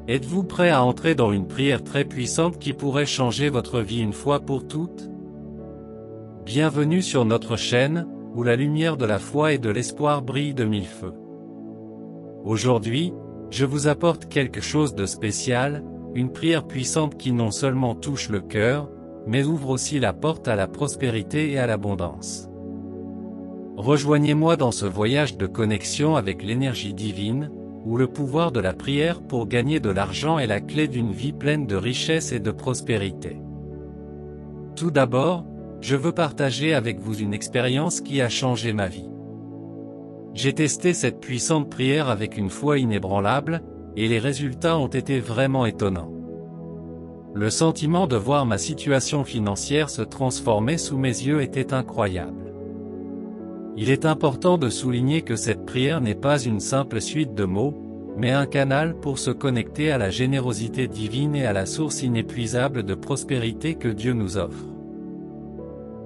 Êtes-vous prêt à entrer dans une prière très puissante qui pourrait changer votre vie une fois pour toutes? Bienvenue sur notre chaîne, où la lumière de la foi et de l'espoir brille de mille feux. Aujourd'hui, je vous apporte quelque chose de spécial, une prière puissante qui non seulement touche le cœur, mais ouvre aussi la porte à la prospérité et à l'abondance. Rejoignez-moi dans ce voyage de connexion avec l'énergie divine, où le pouvoir de la prière pour gagner de l'argent est la clé d'une vie pleine de richesse et de prospérité. Tout d'abord, je veux partager avec vous une expérience qui a changé ma vie. J'ai testé cette puissante prière avec une foi inébranlable, et les résultats ont été vraiment étonnants. Le sentiment de voir ma situation financière se transformer sous mes yeux était incroyable. Il est important de souligner que cette prière n'est pas une simple suite de mots, mais un canal pour se connecter à la générosité divine et à la source inépuisable de prospérité que Dieu nous offre.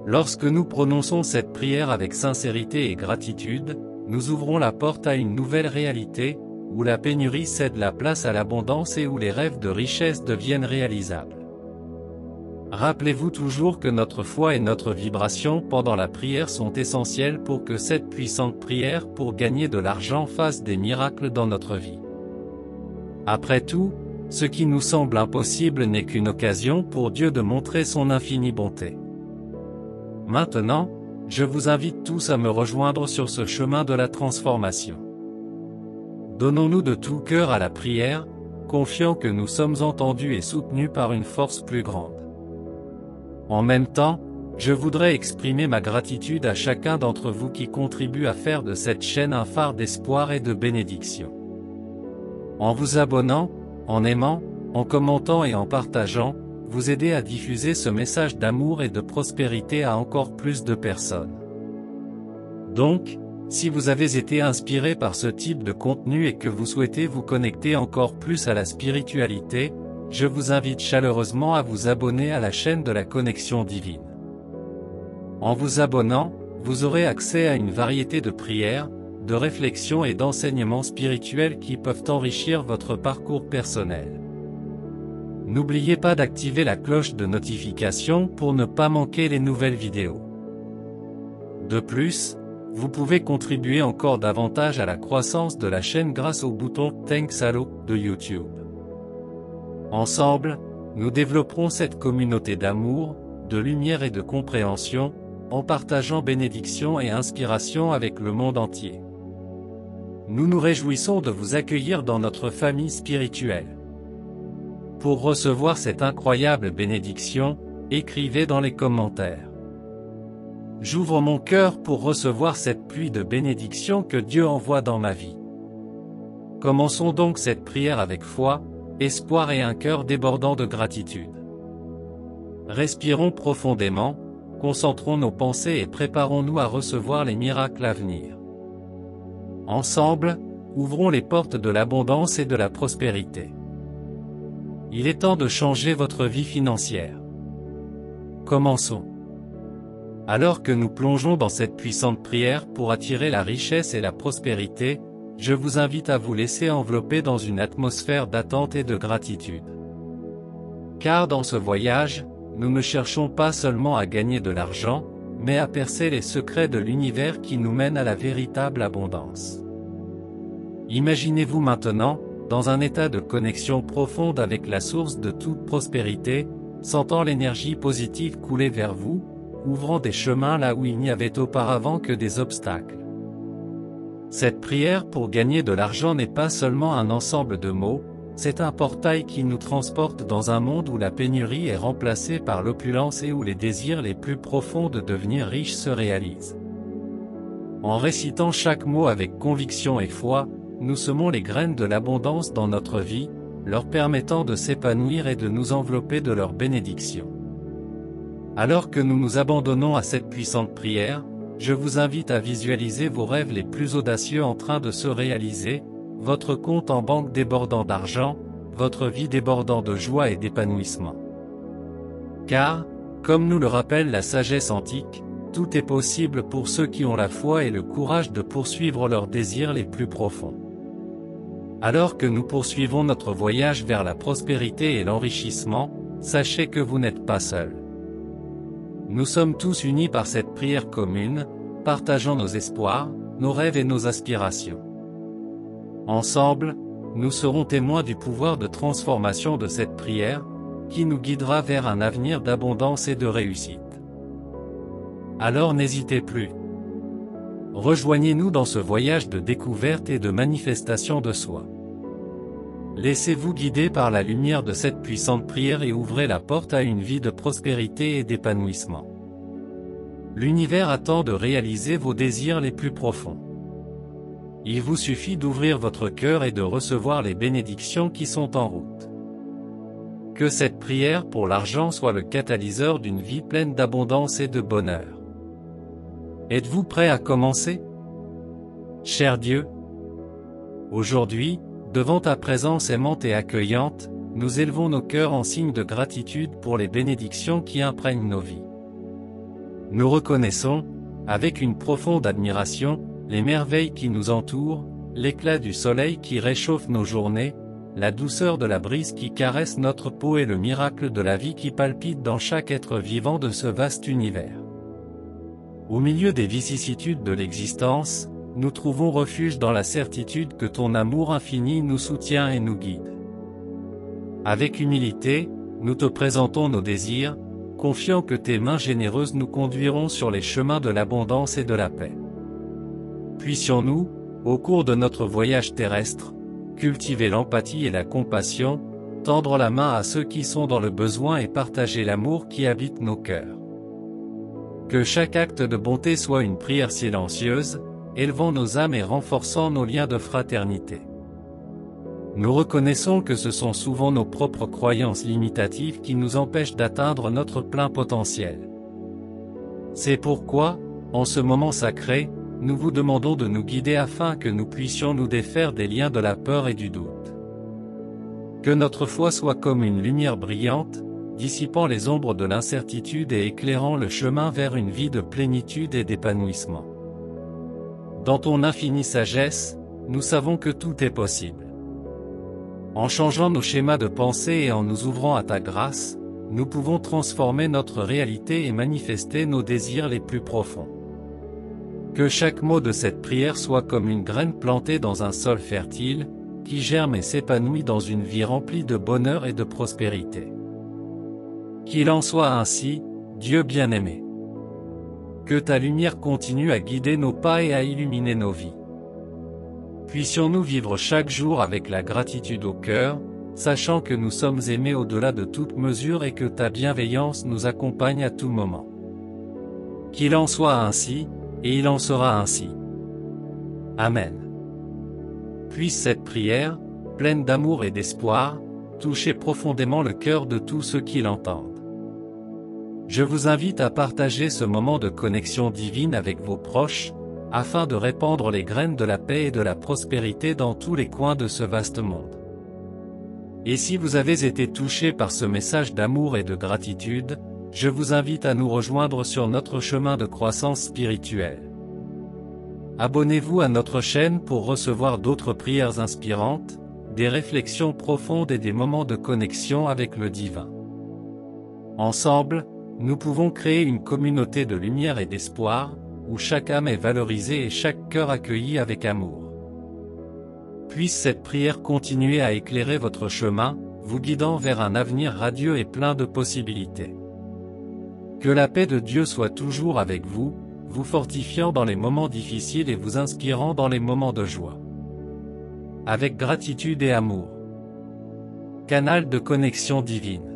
Lorsque nous prononçons cette prière avec sincérité et gratitude, nous ouvrons la porte à une nouvelle réalité, où la pénurie cède la place à l'abondance et où les rêves de richesse deviennent réalisables. Rappelez-vous toujours que notre foi et notre vibration pendant la prière sont essentielles pour que cette puissante prière pour gagner de l'argent fasse des miracles dans notre vie. Après tout, ce qui nous semble impossible n'est qu'une occasion pour Dieu de montrer son infinie bonté. Maintenant, je vous invite tous à me rejoindre sur ce chemin de la transformation. Donnons-nous de tout cœur à la prière, confiants que nous sommes entendus et soutenus par une force plus grande. En même temps, je voudrais exprimer ma gratitude à chacun d'entre vous qui contribue à faire de cette chaîne un phare d'espoir et de bénédiction. En vous abonnant, en aimant, en commentant et en partageant, vous aidez à diffuser ce message d'amour et de prospérité à encore plus de personnes. Donc, si vous avez été inspiré par ce type de contenu et que vous souhaitez vous connecter encore plus à la spiritualité, je vous invite chaleureusement à vous abonner à la chaîne de la Connexion Divine. En vous abonnant, vous aurez accès à une variété de prières, de réflexions et d'enseignements spirituels qui peuvent enrichir votre parcours personnel. N'oubliez pas d'activer la cloche de notification pour ne pas manquer les nouvelles vidéos. De plus, vous pouvez contribuer encore davantage à la croissance de la chaîne grâce au bouton « Thanks Allo » de YouTube. Ensemble, nous développerons cette communauté d'amour, de lumière et de compréhension, en partageant bénédictions et inspirations avec le monde entier. Nous nous réjouissons de vous accueillir dans notre famille spirituelle. Pour recevoir cette incroyable bénédiction, écrivez dans les commentaires. J'ouvre mon cœur pour recevoir cette pluie de bénédictions que Dieu envoie dans ma vie. Commençons donc cette prière avec foi, espoir et un cœur débordant de gratitude. Respirons profondément, concentrons nos pensées et préparons-nous à recevoir les miracles à venir. Ensemble, ouvrons les portes de l'abondance et de la prospérité. Il est temps de changer votre vie financière. Commençons. Alors que nous plongeons dans cette puissante prière pour attirer la richesse et la prospérité, je vous invite à vous laisser envelopper dans une atmosphère d'attente et de gratitude. Car dans ce voyage, nous ne cherchons pas seulement à gagner de l'argent, mais à percer les secrets de l'univers qui nous mènent à la véritable abondance. Imaginez-vous maintenant, dans un état de connexion profonde avec la source de toute prospérité, sentant l'énergie positive couler vers vous, ouvrant des chemins là où il n'y avait auparavant que des obstacles. Cette prière pour gagner de l'argent n'est pas seulement un ensemble de mots, c'est un portail qui nous transporte dans un monde où la pénurie est remplacée par l'opulence et où les désirs les plus profonds de devenir riche se réalisent. En récitant chaque mot avec conviction et foi, nous semons les graines de l'abondance dans notre vie, leur permettant de s'épanouir et de nous envelopper de leurs bénédictions. Alors que nous nous abandonnons à cette puissante prière, je vous invite à visualiser vos rêves les plus audacieux en train de se réaliser, votre compte en banque débordant d'argent, votre vie débordant de joie et d'épanouissement. Car, comme nous le rappelle la sagesse antique, tout est possible pour ceux qui ont la foi et le courage de poursuivre leurs désirs les plus profonds. Alors que nous poursuivons notre voyage vers la prospérité et l'enrichissement, sachez que vous n'êtes pas seul. Nous sommes tous unis par cette prière commune, partageant nos espoirs, nos rêves et nos aspirations. Ensemble, nous serons témoins du pouvoir de transformation de cette prière, qui nous guidera vers un avenir d'abondance et de réussite. Alors n'hésitez plus. Rejoignez-nous dans ce voyage de découverte et de manifestation de soi. Laissez-vous guider par la lumière de cette puissante prière et ouvrez la porte à une vie de prospérité et d'épanouissement. L'univers attend de réaliser vos désirs les plus profonds. Il vous suffit d'ouvrir votre cœur et de recevoir les bénédictions qui sont en route. Que cette prière pour l'argent soit le catalyseur d'une vie pleine d'abondance et de bonheur. Êtes-vous prêt à commencer? Cher Dieu, aujourd'hui, devant ta présence aimante et accueillante, nous élevons nos cœurs en signe de gratitude pour les bénédictions qui imprègnent nos vies. Nous reconnaissons, avec une profonde admiration, les merveilles qui nous entourent, l'éclat du soleil qui réchauffe nos journées, la douceur de la brise qui caresse notre peau et le miracle de la vie qui palpite dans chaque être vivant de ce vaste univers. Au milieu des vicissitudes de l'existence, nous trouvons refuge dans la certitude que ton amour infini nous soutient et nous guide. Avec humilité, nous te présentons nos désirs, confiants que tes mains généreuses nous conduiront sur les chemins de l'abondance et de la paix. Puissions-nous, au cours de notre voyage terrestre, cultiver l'empathie et la compassion, tendre la main à ceux qui sont dans le besoin et partager l'amour qui habite nos cœurs. Que chaque acte de bonté soit une prière silencieuse, élevant nos âmes et renforçant nos liens de fraternité. Nous reconnaissons que ce sont souvent nos propres croyances limitatives qui nous empêchent d'atteindre notre plein potentiel. C'est pourquoi, en ce moment sacré, nous vous demandons de nous guider afin que nous puissions nous défaire des liens de la peur et du doute. Que notre foi soit comme une lumière brillante, dissipant les ombres de l'incertitude et éclairant le chemin vers une vie de plénitude et d'épanouissement. Dans ton infinie sagesse, nous savons que tout est possible. En changeant nos schémas de pensée et en nous ouvrant à ta grâce, nous pouvons transformer notre réalité et manifester nos désirs les plus profonds. Que chaque mot de cette prière soit comme une graine plantée dans un sol fertile, qui germe et s'épanouit dans une vie remplie de bonheur et de prospérité. Qu'il en soit ainsi, Dieu bien-aimé. Que ta lumière continue à guider nos pas et à illuminer nos vies. Puissions-nous vivre chaque jour avec la gratitude au cœur, sachant que nous sommes aimés au-delà de toute mesure et que ta bienveillance nous accompagne à tout moment. Qu'il en soit ainsi, et il en sera ainsi. Amen. Puisse cette prière, pleine d'amour et d'espoir, toucher profondément le cœur de tous ceux qui l'entendent. Je vous invite à partager ce moment de connexion divine avec vos proches, afin de répandre les graines de la paix et de la prospérité dans tous les coins de ce vaste monde. Et si vous avez été touché par ce message d'amour et de gratitude, je vous invite à nous rejoindre sur notre chemin de croissance spirituelle. Abonnez-vous à notre chaîne pour recevoir d'autres prières inspirantes, des réflexions profondes et des moments de connexion avec le divin. Ensemble, nous pouvons créer une communauté de lumière et d'espoir, où chaque âme est valorisée et chaque cœur accueilli avec amour. Puisse cette prière continuer à éclairer votre chemin, vous guidant vers un avenir radieux et plein de possibilités. Que la paix de Dieu soit toujours avec vous, vous fortifiant dans les moments difficiles et vous inspirant dans les moments de joie. Avec gratitude et amour. Canal de connexion divine.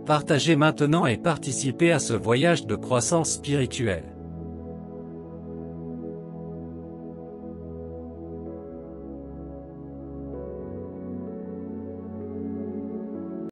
Partagez maintenant et participez à ce voyage de croissance spirituelle.